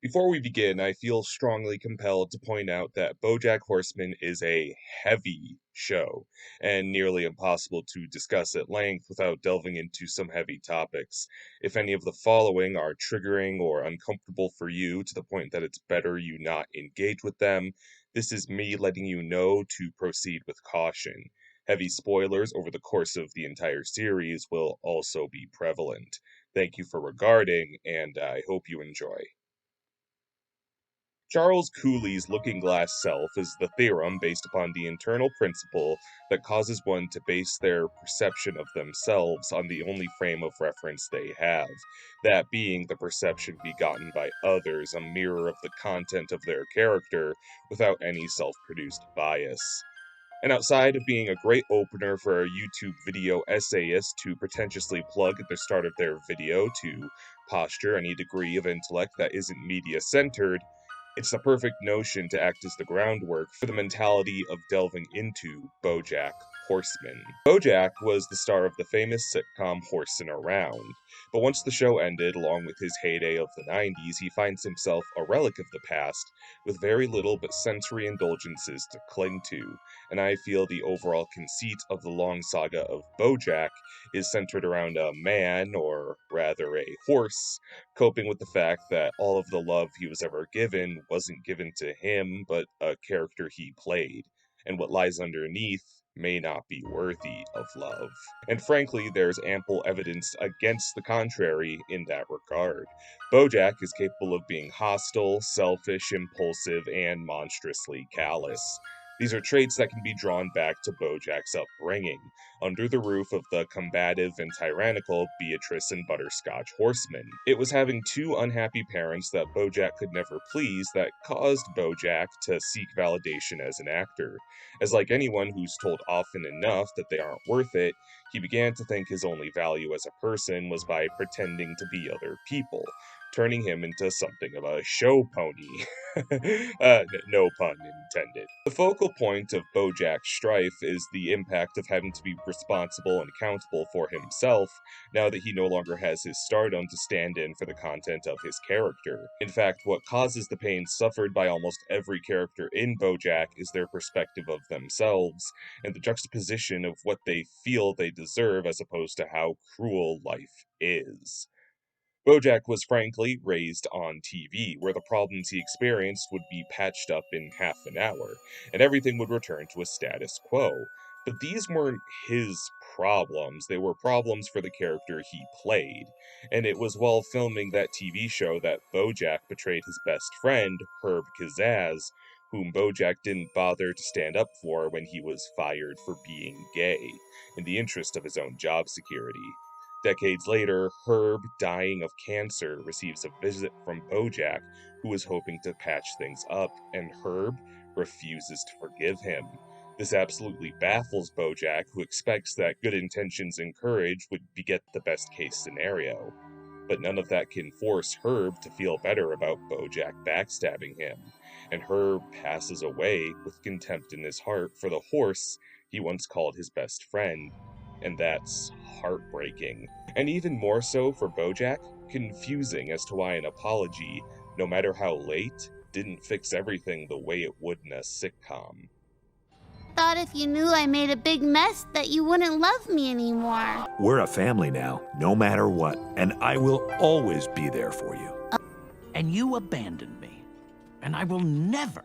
Before we begin, I feel strongly compelled to point out that Bojack Horseman is a heavy show, and nearly impossible to discuss at length without delving into some heavy topics. If any of the following are triggering or uncomfortable for you to the point that it's better you not engage with them, this is me letting you know to proceed with caution. Heavy spoilers over the course of the entire series will also be prevalent. Thank you for regarding, and I hope you enjoy. Charles Cooley's looking glass self is the theorem based upon the internal principle that causes one to base their perception of themselves on the only frame of reference they have, that being the perception begotten by others, a mirror of the content of their character without any self produced bias. And outside of being a great opener for a YouTube video essayist to pretentiously plug at the start of their video to posture any degree of intellect that isn't media centered, it's the perfect notion to act as the groundwork for the mentality of delving into Bojack Horseman. Bojack was the star of the famous sitcom Horsin' Around, but once the show ended, along with his heyday of the 90s, he finds himself a relic of the past with very little but sensory indulgences to cling to, and I feel the overall conceit of the long saga of Bojack is centered around a man, or rather a horse, coping with the fact that all of the love he was ever given wasn't given to him, but a character he played, and what lies underneath may not be worthy of love. And frankly, there's ample evidence against the contrary in that regard. Bojack is capable of being hostile, selfish, impulsive, and monstrously callous. These are traits that can be drawn back to Bojack's upbringing, under the roof of the combative and tyrannical Beatrice and Butterscotch Horseman. It was having two unhappy parents that Bojack could never please that caused Bojack to seek validation as an actor. As like anyone who's told often enough that they aren't worth it, he began to think his only value as a person was by pretending to be other people, turning him into something of a show pony. No pun intended. The focal point of Bojack's strife is the impact of having to be responsible and accountable for himself now that he no longer has his stardom to stand in for the content of his character. In fact, what causes the pain suffered by almost every character in Bojack is their perspective of themselves, and the juxtaposition of what they feel they deserve as opposed to how cruel life is. Bojack was frankly raised on TV, where the problems he experienced would be patched up in half an hour, and everything would return to a status quo. But these weren't his problems, they were problems for the character he played. And it was while filming that TV show that Bojack betrayed his best friend, Herb Kazaz, whom Bojack didn't bother to stand up for when he was fired for being gay, in the interest of his own job security. Decades later, Herb, dying of cancer, receives a visit from Bojack, who is hoping to patch things up, and Herb refuses to forgive him. This absolutely baffles Bojack, who expects that good intentions and courage would beget the best case scenario. But none of that can force Herb to feel better about Bojack backstabbing him, and Herb passes away with contempt in his heart for the horse he once called his best friend, and that's heartbreaking. And even more so for Bojack, confusing as to why an apology, no matter how late, didn't fix everything the way it would in a sitcom. Thought if you knew I made a big mess that you wouldn't love me anymore. We're a family now, no matter what, and I will always be there for you. And you abandoned me, and I will never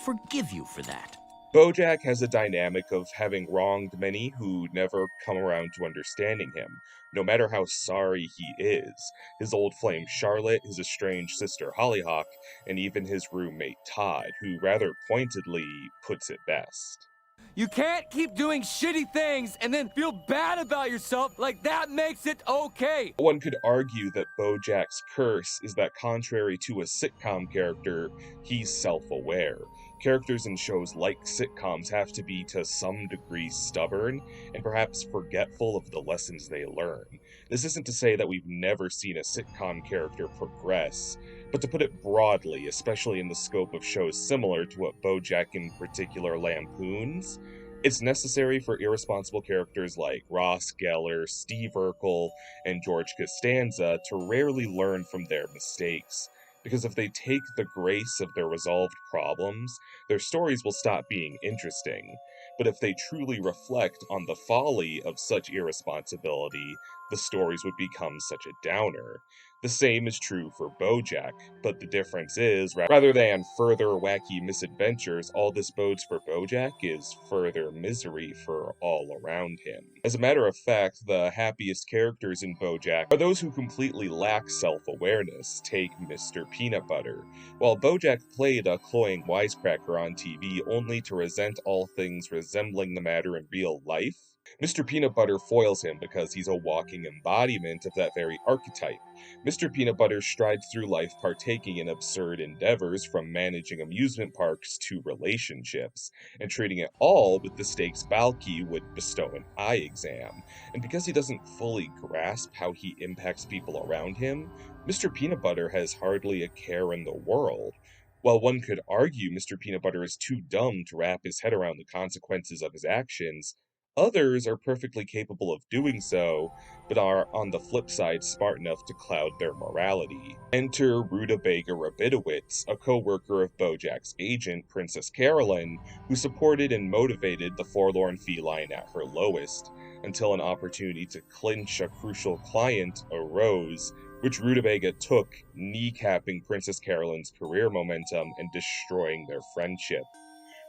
forgive you for that. Bojack has a dynamic of having wronged many who never come around to understanding him, no matter how sorry he is. His old flame Charlotte, his estranged sister Hollyhock, and even his roommate Todd, who rather pointedly puts it best. You can't keep doing shitty things and then feel bad about yourself like that makes it okay. One could argue that Bojack's curse is that contrary to a sitcom character, he's self-aware. Characters in shows like sitcoms have to be to some degree stubborn and perhaps forgetful of the lessons they learn. This isn't to say that we've never seen a sitcom character progress, but to put it broadly, especially in the scope of shows similar to what Bojack in particular lampoons, it's necessary for irresponsible characters like Ross Geller, Steve Urkel, and George Costanza to rarely learn from their mistakes. Because if they take the grace of their resolved problems, their stories will stop being interesting. But if they truly reflect on the folly of such irresponsibility, the stories would become such a downer. The same is true for Bojack, but the difference is, rather than further wacky misadventures, all this bodes for Bojack is further misery for all around him. As a matter of fact, the happiest characters in Bojack are those who completely lack self-awareness. Take Mr. Peanut Butter. While Bojack played a cloying wisecracker on TV only to resent all things resembling the matter in real life, Mr. Peanut Butter foils him because he's a walking embodiment of that very archetype. Mr. Peanut Butter strides through life partaking in absurd endeavors from managing amusement parks to relationships, and treating it all with the stakes Balky would bestow an eye exam. And because he doesn't fully grasp how he impacts people around him, Mr. Peanut Butter has hardly a care in the world. While one could argue Mr. Peanut Butter is too dumb to wrap his head around the consequences of his actions, others are perfectly capable of doing so, but are on the flip side smart enough to cloud their morality. Enter Rutabaga Rabidowitz, a co-worker of Bojack's agent, Princess Carolyn, who supported and motivated the forlorn feline at her lowest, until an opportunity to clinch a crucial client arose, which Rutabaga took, kneecapping Princess Carolyn's career momentum and destroying their friendship.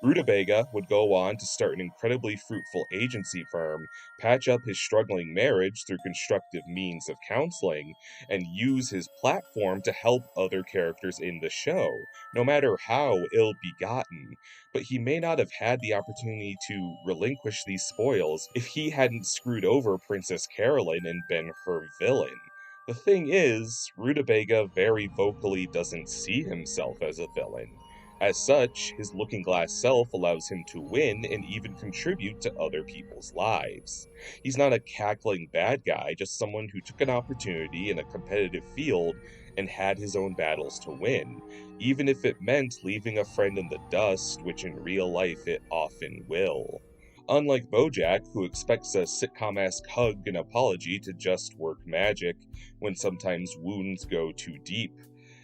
Rutabaga would go on to start an incredibly fruitful agency firm, patch up his struggling marriage through constructive means of counseling, and use his platform to help other characters in the show, no matter how ill-begotten. But he may not have had the opportunity to relinquish these spoils if he hadn't screwed over Princess Carolyn and been her villain. The thing is, Rutabaga very vocally doesn't see himself as a villain. As such, his looking-glass self allows him to win and even contribute to other people's lives. He's not a cackling bad guy, just someone who took an opportunity in a competitive field and had his own battles to win, even if it meant leaving a friend in the dust, which in real life it often will. Unlike Bojack, who expects a sitcom-esque hug and apology to just work magic, when sometimes wounds go too deep.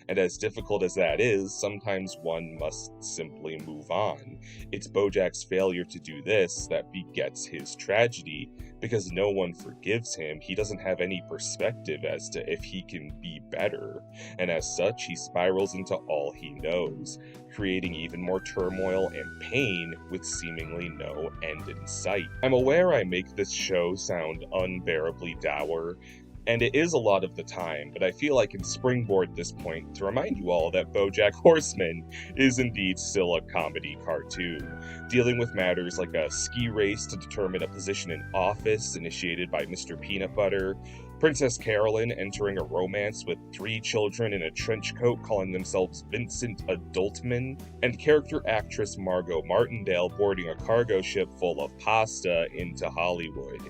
And as difficult as that is, sometimes one must simply move on. It's Bojack's failure to do this that begets his tragedy, because no one forgives him. He doesn't have any perspective as to if he can be better, and as such, he spirals into all he knows, creating even more turmoil and pain with seemingly no end in sight. I'm aware I make this show sound unbearably dour, and it is a lot of the time, but I feel I can springboard this point to remind you all that Bojack Horseman is indeed still a comedy cartoon, dealing with matters like a ski race to determine a position in office initiated by Mr. Peanut Butter, Princess Carolyn entering a romance with 3 children in a trench coat calling themselves Vincent Adultman, and character actress Margot Martindale boarding a cargo ship full of pasta into Hollywood.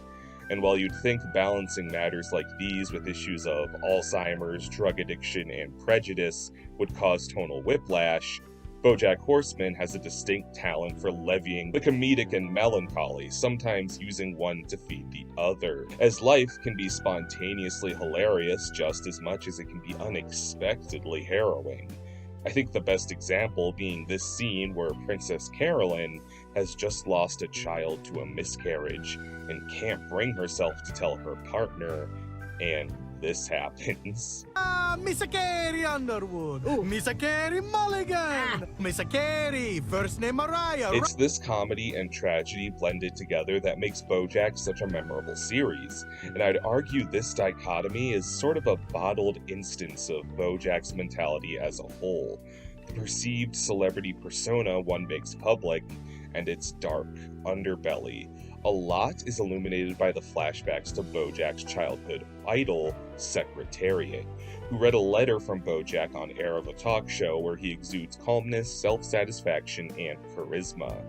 And while you'd think balancing matters like these with issues of Alzheimer's, drug addiction, and prejudice would cause tonal whiplash, Bojack Horseman has a distinct talent for levying the comedic and melancholy, sometimes using one to feed the other, as life can be spontaneously hilarious just as much as it can be unexpectedly harrowing. I think the best example being this scene where Princess Carolyn has just lost a child to a miscarriage and can't bring herself to tell her partner, and this happens. Misa Carey Underwood. Oh, Misa Carey Mulligan. Misa Carey, first name Mariah. It's this comedy and tragedy blended together that makes Bojack such a memorable series, and I'd argue this dichotomy is sort of a bottled instance of Bojack's mentality as a whole. The perceived celebrity persona one makes public, and its dark underbelly. A lot is illuminated by the flashbacks to Bojack's childhood idol, Secretariat, who read a letter from Bojack on air of a talk show where he exudes calmness, self-satisfaction, and charisma.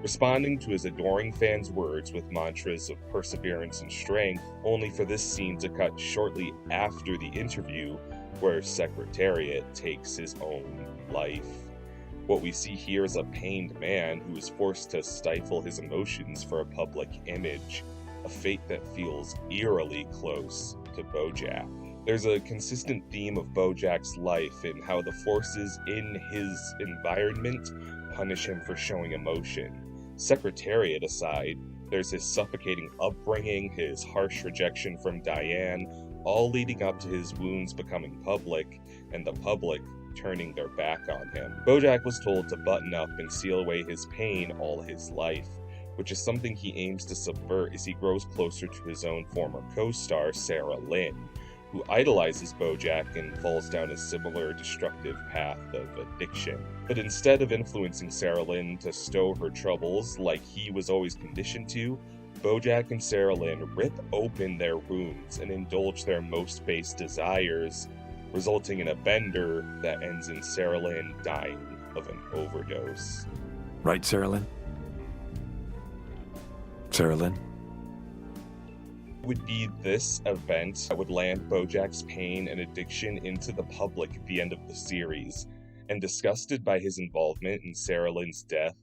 Responding to his adoring fans' words with mantras of perseverance and strength, only for this scene to cut shortly after the interview, where Secretariat takes his own life. What we see here is a pained man who is forced to stifle his emotions for a public image, a fate that feels eerily close to Bojack. There's a consistent theme of Bojack's life in how the forces in his environment punish him for showing emotion. Secretariat aside, there's his suffocating upbringing, his harsh rejection from Diane, all leading up to his wounds becoming public, and the public turning their back on him. Bojack was told to button up and seal away his pain all his life, which is something he aims to subvert as he grows closer to his own former co-star, Sarah Lynn, who idolizes Bojack and falls down a similar destructive path of addiction. But instead of influencing Sarah Lynn to stow her troubles like he was always conditioned to, Bojack and Sarah Lynn rip open their wounds and indulge their most base desires, resulting in a bender that ends in Sarah Lynn dying of an overdose. Right, Sarah Lynn? Sarah Lynn? Would be this event that would land Bojack's pain and addiction into the public at the end of the series, and disgusted by his involvement in Sarah Lynn's death,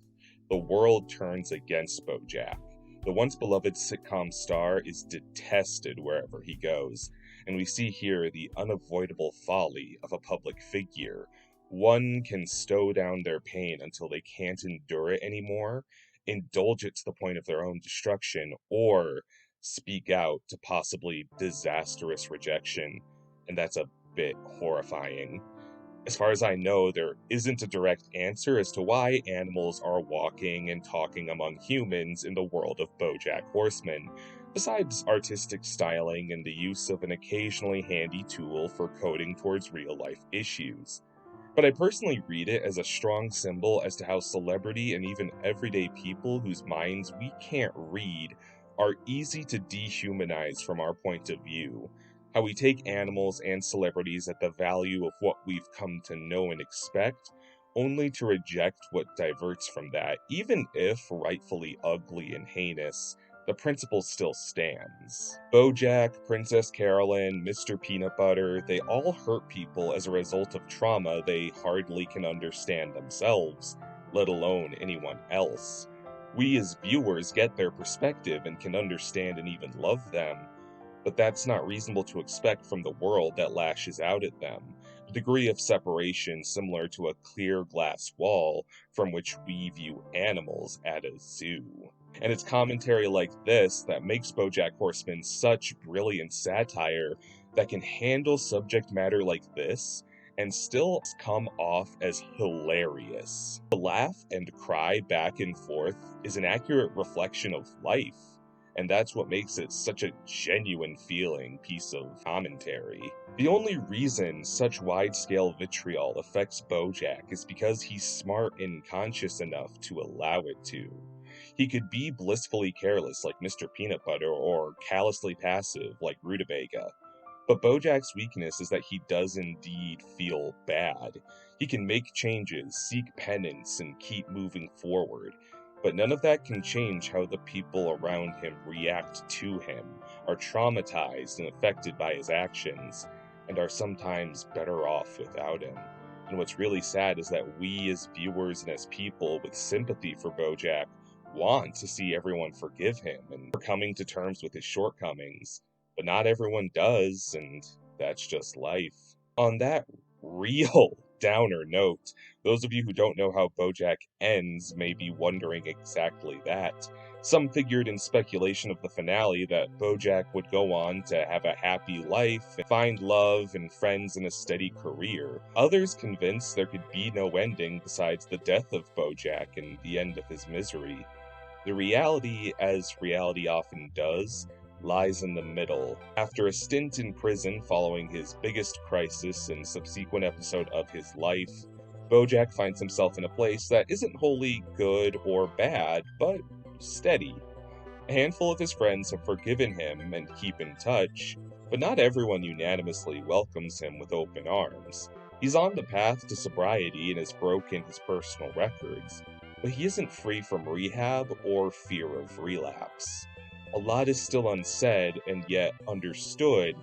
the world turns against Bojack. The once beloved sitcom star is detested wherever he goes, and we see here the unavoidable folly of a public figure. One can stow down their pain until they can't endure it anymore, indulge it to the point of their own destruction, or speak out to possibly disastrous rejection, and that's a bit horrifying. As far as I know, there isn't a direct answer as to why animals are walking and talking among humans in the world of Bojack Horseman, besides artistic styling and the use of an occasionally handy tool for coding towards real-life issues. But I personally read it as a strong symbol as to how celebrity and even everyday people whose minds we can't read are easy to dehumanize from our point of view. How we take animals and celebrities at the value of what we've come to know and expect, only to reject what diverts from that. Even if rightfully ugly and heinous, the principle still stands. Bojack, Princess Carolyn, Mr. Peanut Butter, they all hurt people as a result of trauma they hardly can understand themselves, let alone anyone else. We as viewers get their perspective and can understand and even love them, but that's not reasonable to expect from the world that lashes out at them. A degree of separation similar to a clear glass wall from which we view animals at a zoo. And it's commentary like this that makes Bojack Horseman such brilliant satire that can handle subject matter like this and still come off as hilarious. The laugh and cry back and forth is an accurate reflection of life, and that's what makes it such a genuine feeling piece of commentary. The only reason such wide-scale vitriol affects Bojack is because he's smart and conscious enough to allow it to. He could be blissfully careless like Mr. Peanut Butter or callously passive like Rutabaga. But Bojack's weakness is that he does indeed feel bad. He can make changes, seek penance, and keep moving forward. But none of that can change how the people around him react to him, are traumatized and affected by his actions, and are sometimes better off without him. And what's really sad is that we as viewers and as people with sympathy for Bojack want to see everyone forgive him and for coming to terms with his shortcomings. But not everyone does, and that's just life. On that real downer note, those of you who don't know how Bojack ends may be wondering exactly that. Some figured in speculation of the finale that Bojack would go on to have a happy life, find love and friends and a steady career. Others convinced there could be no ending besides the death of Bojack and the end of his misery. The reality, as reality often does, lies in the middle. After a stint in prison following his biggest crisis and subsequent episode of his life, Bojack finds himself in a place that isn't wholly good or bad, but steady. A handful of his friends have forgiven him and keep in touch, but not everyone unanimously welcomes him with open arms. He's on the path to sobriety and has broken his personal records, but he isn't free from rehab or fear of relapse. A lot is still unsaid and yet understood,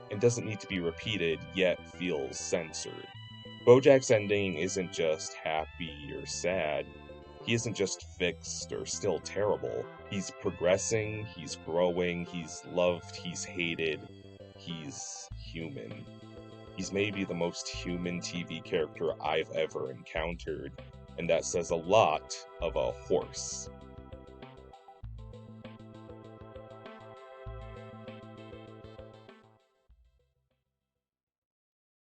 and doesn't need to be repeated yet feels censored. Bojack's ending isn't just happy or sad. He isn't just fixed or still terrible. He's progressing, he's growing, he's loved, he's hated. he's human. He's maybe the most human TV character I've ever encountered, and that says a lot of a horse.